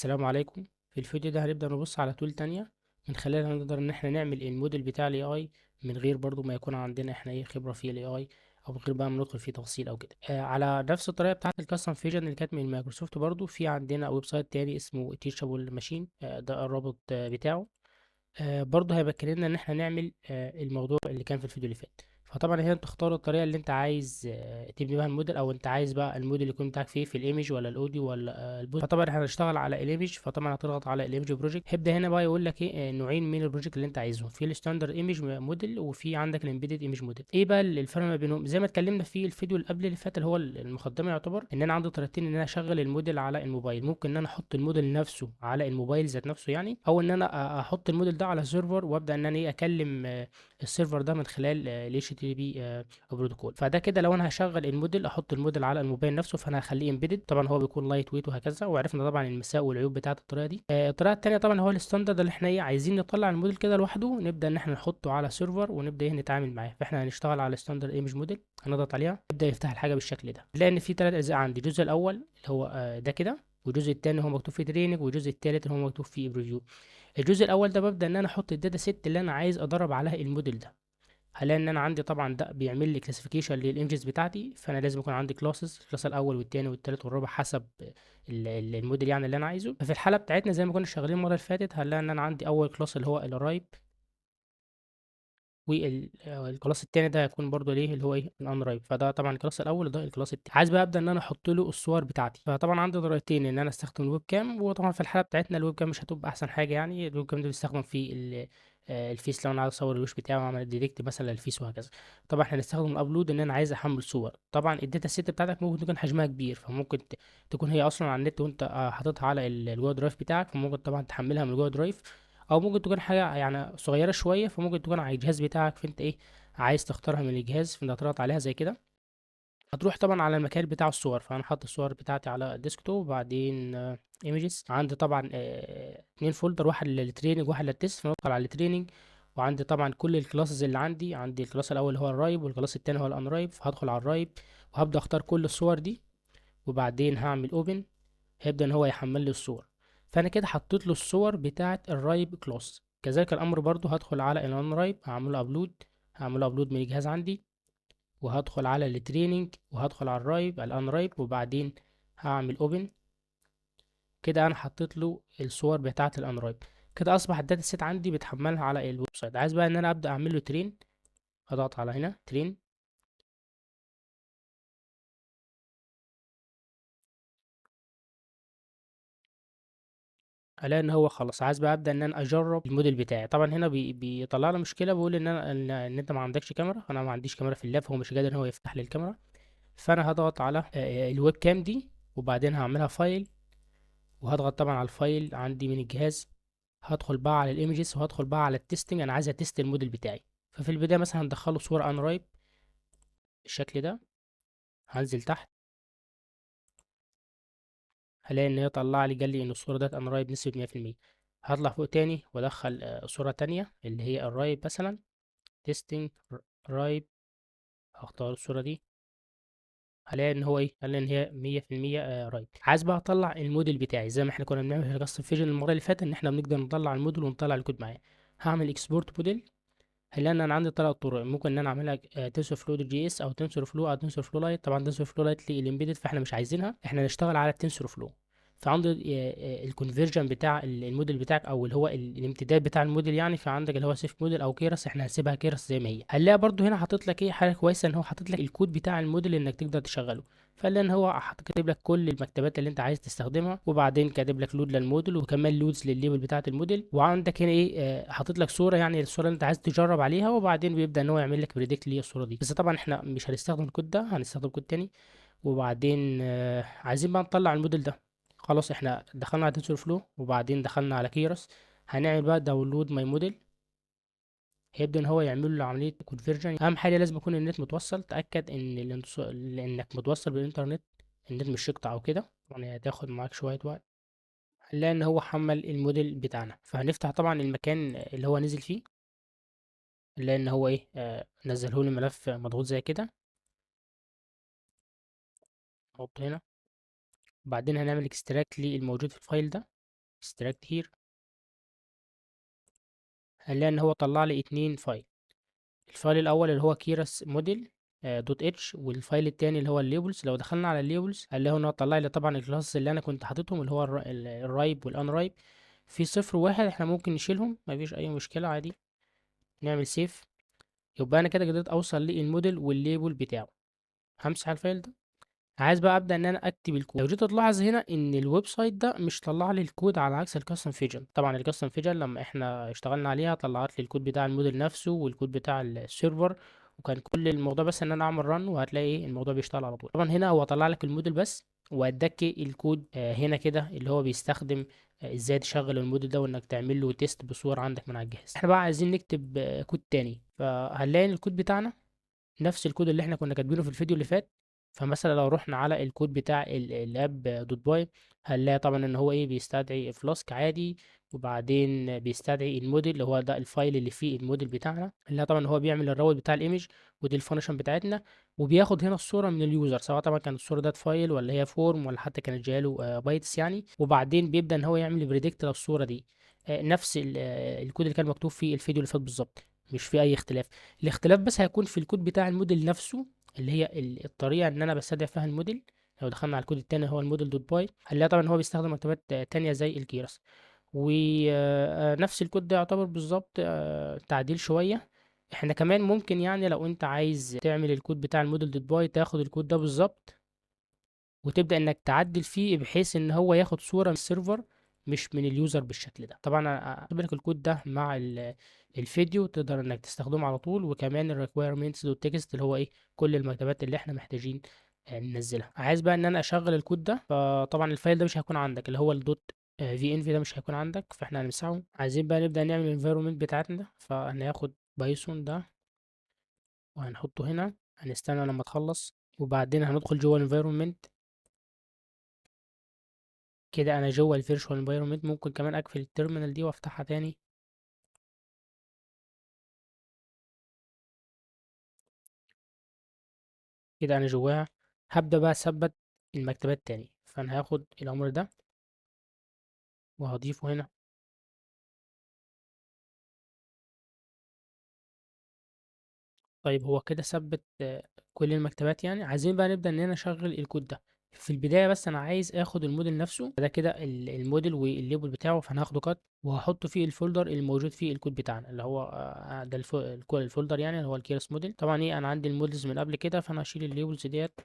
السلام عليكم. في الفيديو ده هنبدأ نبص على تول تانية من خلالها نقدر ان احنا نعمل الموديل بتاع الاي اي من غير برضو ما يكون عندنا احنا ايه خبرة في الاي اي، او من غير بقى ما ندخل في تفاصيل او كده. على نفس الطريقة بتاعة الكاستم فيجن اللي كانت من مايكروسوفت، برضو في عندنا ويب سايت تاني اسمه تيشابل ماشين، ده الرابط بتاعه. برضه هيمكننا ان احنا نعمل الموضوع اللي كان في الفيديو اللي فات. فطبعا هنا تختار الطريقه اللي انت عايز تبني بيها الموديل، او انت عايز بقى الموديل يكون بتاعك فيه في الايمج ولا الاوديو ولا البوست. فطبعا احنا هنشتغل على الايمج، فطبعا هتضغط على الايمج بروجكت. هيبدا هنا بقى يقول لك ايه نوعين من البروجكت اللي انت عايزهم، في الستاندرد ايمج موديل وفي عندك الامبيدد ايمج موديل. ايه بقى الفرق ما بينهم؟ زي ما اتكلمنا في الفيديو اللي قبل اللي فات اللي هو المقدمه، يعتبر ان انا عندي طريقتين ان انا اشغل الموديل على الموبايل. ممكن ان انا احط الموديل نفسه على الموبايل ذات نفسه يعني، او ان انا احط الموديل ده على سيرفر وابدا ان انا ايه اكلم السيرفر ده من خلال ال HTTP بروتوكول. فده كده لو انا هشغل الموديل احط الموديل على الموبايل نفسه، فانا هخليه امبيدد. طبعا هو بيكون لايت ويت وهكذا، وعرفنا طبعا المساوئ والعيوب بتاعه الطريقه دي. الطريقه التانيه طبعا هو الستاندرد اللي احنا ايه عايزين نطلع الموديل كده لوحده، نبدا ان احنا نحطه على سيرفر ونبدا ايه نتعامل معاه. فاحنا هنشتغل على الستاندرد ايمج موديل، هنضغط عليها يبدا يفتح الحاجه بالشكل ده. لان في ثلاث اجزاء عندي، الجزء الاول اللي هو ده كده، والجزء الثاني هو مكتوب فيه تريننج، والجزء الثالث اللي هو مكتوب فيه بريفيو. الجزء الاول ده ببدا ان انا احط الداتا سيت اللي انا عايز ادرب عليها الموديل ده. هلاقي ان انا عندي طبعا ده بيعمل لي كلاسيفيكيشن للايمجز بتاعتي، فانا لازم يكون عندي كلاسز، الكلاس الاول والثاني والثالث والرابع حسب الموديل يعني اللي انا عايزه. ففي الحاله بتاعتنا زي ما كنا شغالين المره اللي فاتت، هنلاقي ان انا عندي اول كلاس اللي هو الرايب، والكلاس التاني ده هيكون برضه ليه اللي هو ايه الانرايب. فده طبعا الكلاس الاول وده الكلاس التاني. عايز بقى ابدا ان انا احط له الصور بتاعتي، فطبعا عندي طريقتين ان انا استخدم الويب كام. وطبعا في الحاله بتاعتنا الويب كام مش هتبقى احسن حاجه يعني، الويب كام ده بيستخدم في الفيس لو انا عايز اصور الوش بتاعي واعمل ديريكت مثلا للفيس وهكذا. طبعا احنا هنستخدم الابلود ان انا عايز احمل صور. طبعا الداتا سيت بتاعتك ممكن تكون حجمها كبير، فممكن تكون هي اصلا على النت وانت حاططها على الجوجل درايف بتاعك، فممكن طبعا تحملها من الجوجل درايف. او ممكن تكون حاجه يعني صغيره شويه، فممكن تكون على الجهاز بتاعك، فانت ايه عايز تختارها من الجهاز، فانت هتضغط عليها زي كده. هتروح طبعا على المكان بتاع الصور، فانا حاطط الصور بتاعتي على الديسكتوب. وبعدين ايمجز عندي طبعا اتنين فولدر، واحد للتريننج وواحد للتست، فندخل على التريننج. وعندي طبعا كل الكلاسز اللي عندي الكلاس الاول اللي هو الرايب، والكلاس التاني هو الانرايب. فهدخل على الرايب وهبدا اختار كل الصور دي، وبعدين هعمل اوبن. هيبدا ان هو يحمل لي الصور. فانا كده حطيت له الصور بتاعه الرايب كلاس. كذلك الامر برضو هدخل على الانرايب هعمله ابلود، هعمله ابلود من الجهاز عندي، وهدخل على التريننج وهدخل على الرايب الانرايب، وبعدين هعمل اوبن. كده انا حطيت له الصور بتاعه الانرايب. كده اصبح الداتا سيت عندي بتحملها على الويب سايت. عايز بقى ان انا ابدا اعمل له ترين، هضغط على هنا ترين. الاقي ان هو خلاص عايز بقى ابدا ان انا اجرب الموديل بتاعي. طبعا هنا بيطلع لي مشكله، بيقول ان انا ان انت ما عندكش كاميرا. انا ما عنديش كاميرا في اللاب، فهو مش قادر ان هو يفتح لي الكاميرا. فانا هضغط على الويب كام دي، وبعدين هعملها فايل، وهضغط طبعا على الفايل عندي من الجهاز. هدخل بقى على الايمجز وهدخل بقى على التستنج، انا عايز اتست الموديل بتاعي. ففي البدايه مثلا هندخله صوره انرايب بالشكل ده. هنزل تحت، هلاقي ان هي طلع لي قال لي ان الصوره ديت انرايب بنسبه 100%. هطلع فوق تاني وادخل صوره تانية اللي هي الرايب مثلا تيستنج رايب. هختار الصوره دي، هلاقي ان هو ايه قال لي ان هي 100% رايت. عايز بقى اطلع الموديل بتاعي زي ما احنا كنا بنعمل في الكاستم فيجن المره اللي فاتت، ان احنا بنقدر نطلع الموديل ونطلع الكود معاه. هعمل اكسبورت موديل. هلاقي ان انا عندي ثلاث طرق، ممكن ان انا اعملها تنسور فلو جي اس، او تنسور فلو، او تنسور فلو لايت. طبعا تنسور فلو لايت للامبيدد فاحنا مش عايزينها، احنا نشتغل على التنسور فلو. فعندي الكونفرجن بتاع الموديل بتاعك، او اللي هو الامتداد بتاع الموديل يعني. فعندك اللي هو سيف موديل او كيرس، احنا هنسيبها كيرس زي ما هي. هنلاقي برضو هنا حاطط لك ايه حاجه كويسه، ان هو حاطط لك الكود بتاع الموديل انك تقدر تشغله. فلان هو كاتب لك كل المكتبات اللي انت عايز تستخدمها، وبعدين كاتب لك لود للموديل وكمان لودز للليبل بتاعه الموديل. وعندك هنا ايه حاطط لك صوره يعني الصوره اللي انت عايز تجرب عليها، وبعدين بيبدا ان هو يعمل لك بريدكت للصوره دي. بس طبعا احنا مش هنستخدم الكود ده، هنستخدم كود تاني. وبعدين عايزين بقى نطلع الموديل ده. خلاص احنا دخلنا على تنسور فلو وبعدين دخلنا على كيرس. هنعمل بقى داونلود ماي موديل. هيبدأ ان هو يعمل له عملية كونفرجن. اهم حاجة لازم يكون النت متوصل، تأكد ان انك متوصل بالانترنت، النت مش يقطع او كده، يعني هتاخد معاك شوية وقت. هنلاقي ان هو حمل الموديل بتاعنا، فهنفتح طبعا المكان اللي هو نزل فيه. نلاقي ان هو ايه نزله لي ملف مضغوط زي كده. نحطه هنا، وبعدين هنعمل اكستراكت للموجود في الفايل ده. extract here، هنلاقي ان هو طلع لي 2 فايل. الفايل الاول اللي هو كيرس موديل دوت اتش، والفايل التاني اللي هو الليبلز. لو دخلنا على الليبلز هنلاقي ان هو طلع لي طبعا الكلاس اللي انا كنت حاططهم، اللي هو الرايب والان رايب. في صفر وواحد احنا ممكن نشيلهم، مفيش اي مشكلة عادي. نعمل سيف. يبقى انا كده قدرت اوصل للموديل والليبل بتاعه. همسح الفايل ده. عايز بقى ابدا ان انا اكتب الكود. لو جيت تلاحظ هنا ان الويب سايت ده مش طلع لي الكود، على عكس الكاستم فيجن. طبعا الكاستم فيجن لما احنا اشتغلنا عليها طلعت لي الكود بتاع الموديل نفسه والكود بتاع السيرفر، وكان كل الموضوع بس ان انا اعمل رن وهتلاقي ايه الموضوع بيشتغل على طول. طبعا هنا هو طلع لك الموديل بس، واداك الكود هنا كده اللي هو بيستخدم ازاي تشغل الموديل ده، وانك تعمل له تيست بصور عندك من على الجهاز. احنا بقى عايزين نكتب كود تاني، فهنلاقي ان الكود بتاعنا نفس الكود اللي احنا كنا كاتبينه في الفيديو اللي فات. فمثلا لو رحنا على الكود بتاع اللاب دوت باي، هنلاقي طبعا ان هو ايه بيستدعي فلاسك عادي، وبعدين بيستدعي الموديل اللي هو ده الفايل اللي فيه الموديل بتاعنا، اللي طبعا هو بيعمل الراوت بتاع الايمج، ودي الفانكشن بتاعتنا. وبياخد هنا الصوره من اليوزر، سواء طبعا كانت الصوره ده فايل ولا هي فورم ولا حتى كانت جايه بايتس يعني. وبعدين بيبدا ان هو يعمل بريدكت للصوره دي. نفس الكود اللي كان مكتوب في الفيديو اللي فات بالظبط، مش في اي اختلاف. الاختلاف بس هيكون في الكود بتاع الموديل نفسه، اللي هي الطريقة ان انا بستدعي فيها الموديل. لو دخلنا على الكود التاني هو الموديل دوت باي، هنلاقي طبعا هو بيستخدم مكتبات تانية زي الكيرس. ونفس الكود ده يعتبر بالظبط تعديل شوية. احنا كمان ممكن يعني لو انت عايز تعمل الكود بتاع الموديل دوت باي، تاخد الكود ده بالظبط وتبدأ انك تعدل فيه بحيث ان هو ياخد صورة من السيرفر مش من اليوزر بالشكل ده. طبعا انا هسيب لك الكود ده مع الفيديو، تقدر انك تستخدمه على طول. وكمان الريكويرمنتس دوت تكست اللي هو ايه كل المكتبات اللي احنا محتاجين ننزلها. عايز بقى ان انا اشغل الكود ده، فطبعا الفايل ده مش هيكون عندك، اللي هو الدوت في ان في ده مش هيكون عندك، فاحنا هنمسحه. عايزين بقى نبدأ نعمل الانفيرومنت بتاعتنا، فهناخد بايثون ده وهنحطه هنا. هنستنى لما تخلص وبعدين هندخل جوه الانفيرومنت. كده انا جوه الفيرتشوال انفايرمنت. ممكن كمان اقفل التيرمينال دي وافتحها تاني. كده انا جواها. هبدأ بقى اثبت المكتبات تاني، فانا هاخد الامر ده وهضيفه هنا. طيب هو كده ثبت كل المكتبات يعني. عايزين بقى نبدأ اننا نشغل الكود ده. في البداية بس انا عايز اخد الموديل نفسه ده كده، الموديل والليبل بتاعه، فانا هاخده كات وهحطه في الفولدر الموجود فيه الكود بتاعنا، اللي هو ده الفولدر يعني اللي هو الكيرس موديل. طبعا ايه انا عندي المودلز من قبل كده، فانا هشيل الليبلز ديت،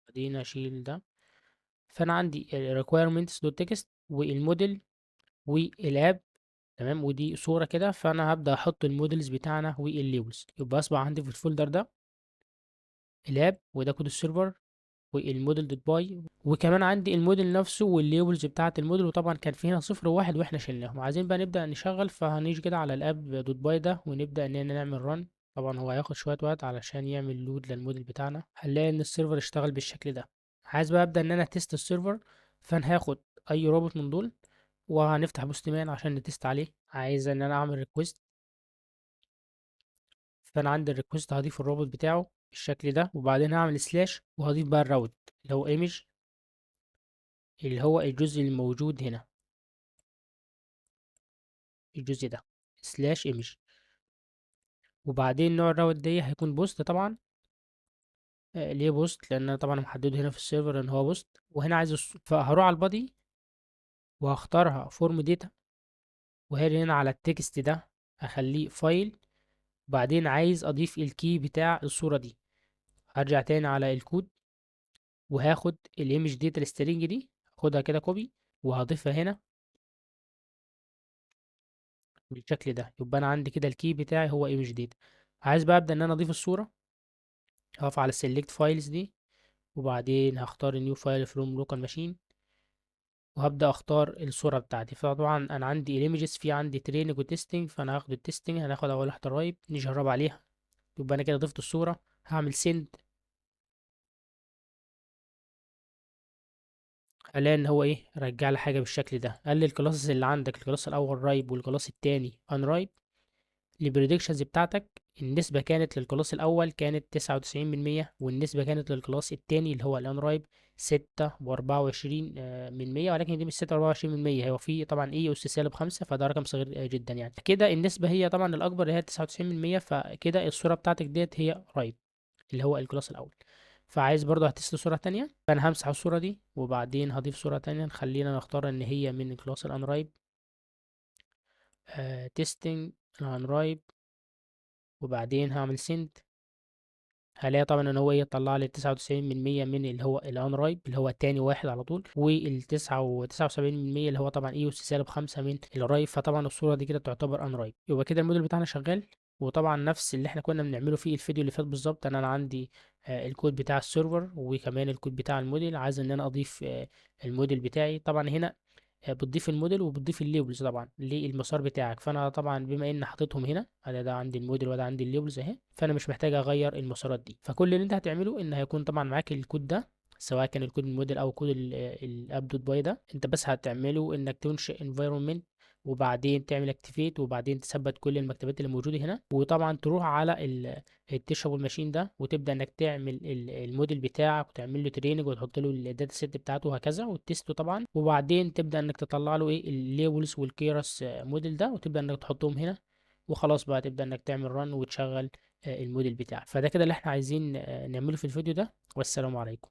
بعدين اشيل ده. فانا عندي requirements دوت تكست والموديل والاب. تمام، ودي صورة كده. فانا هبدأ احط المودلز بتاعنا والليبلز. يبقى اصبح عندي في الفولدر ده الاب، وده كود السيرفر، والموديل دوت باي، وكمان عندي الموديل نفسه والليبلز بتاعة الموديل. وطبعا كان في هنا صفر وواحد واحنا شلناهم. عايزين بقى نبدأ نشغل، فهنيجي كده على الاب دوت باي ده ونبدأ اننا نعمل رن. طبعا هو هياخد شوية وقت علشان يعمل لود للموديل بتاعنا. هنلاقي ان السيرفر اشتغل بالشكل ده. عايز بقى ابدأ ان انا تيست السيرفر، فانا هاخد اي رابط من دول وهنفتح بوستمان عشان نتست عليه. عايز ان انا اعمل ريكوست، فانا عندي الريكوست هضيف الرابط بتاعه بالشكل ده، وبعدين هعمل سلاش وهضيف بقى الراوت اللي هو ايمج، اللي هو الجزء الموجود هنا، الجزء ده سلاش ايمج. وبعدين نوع الراوت دي هيكون بوست طبعا. ليه بوست؟ لان انا طبعا محدده هنا في السيرفر ان هو بوست. وهنا عايز فهروح على البادي وهختارها فورم داتا، وهاجي هنا على التكست ده اخليه فايل. وبعدين عايز اضيف الكي بتاع الصورة دي. هرجع تاني على الكود وهاخد الايمج داتا السترينج دي، هاخدها كده كوبي وهضيفها هنا بالشكل ده. يبقى انا عندي كده الكي بتاعي هو ايمج داتا. عايز بقى ابدا ان انا اضيف الصورة. هقف على select files دي، وبعدين هختار new file from local machine، وهبدأ اختار الصورة بتاعتي. فطبعا انا عندي الايمجز، في عندي training وتستنج، فانا هاخد التستنج. هناخد اول واحدة رايب نجرب عليها. يبقى انا كده ضفت الصورة. هعمل send. الاقي ان هو ايه رجع لي حاجة بالشكل ده. قال لي الكلاسز اللي عندك، الكلاس الاول رايب والكلاس التاني ان رايب، البريدكشنز بتاعتك النسبة كانت للكلاس الأول كانت 99%، والنسبة كانت للكلاس التاني اللي هو الأنرايب 6.24%، ولكن دي مش 6.24%، هو في طبعا ايه اس -5، فده رقم صغير جدا يعني. كده النسبة هي طبعا الأكبر اللي هي 99%، فكده الصورة بتاعتك ديت هي رايت، اللي هو الكلاس الأول. فعايز برضه هتست صورة تانية، فأنا همسح الصورة دي وبعدين هضيف صورة تانية. خلينا نختار إن هي من كلاس الأنرايب، تيستنج الأنرايب، وبعدين هعمل سند. هلاقي طبعا ان هو ايه طلع لي 99% من اللي هو الان رايب اللي هو تاني واحد على طول، والتسعة وتسعة وسبعين من المية اللي هو طبعا ايه اس -5 من الرايب. فطبعا الصورة دي كده تعتبر ان رايب. يبقى كده الموديل بتاعنا شغال. وطبعا نفس اللي احنا كنا بنعمله في الفيديو اللي فات بالظبط، ان انا عندي الكود بتاع السيرفر وكمان الكود بتاع الموديل. عايز ان انا اضيف الموديل بتاعي. طبعا هنا بتضيف الموديل وبتضيف الليبلز طبعا للمسار بتاعك. فانا طبعا بما ان حاططهم هنا، ده عندي الموديل وده عندي الليبلز اهي، فانا مش محتاج اغير المسارات دي. فكل اللي انت هتعمله ان هيكون طبعا معاك الكود ده، سواء كان الكود الموديل او كود الاب دوت باي ده. انت بس هتعمله انك تنشئ environment، وبعدين تعمل اكتيفيت، وبعدين تثبت كل المكتبات اللي موجوده هنا، وطبعا تروح على التيشابل ماشين ده، وتبدا انك تعمل الموديل بتاعك وتعمل له تريننج وتحط له الداتا سيت بتاعته وهكذا وتسته طبعا. وبعدين تبدا انك تطلع له ايه الليبلز والكيرس موديل ده، وتبدا انك تحطهم هنا. وخلاص بقى تبدا انك تعمل رن وتشغل الموديل بتاعك. فده كده اللي احنا عايزين نعمله في الفيديو ده. والسلام عليكم.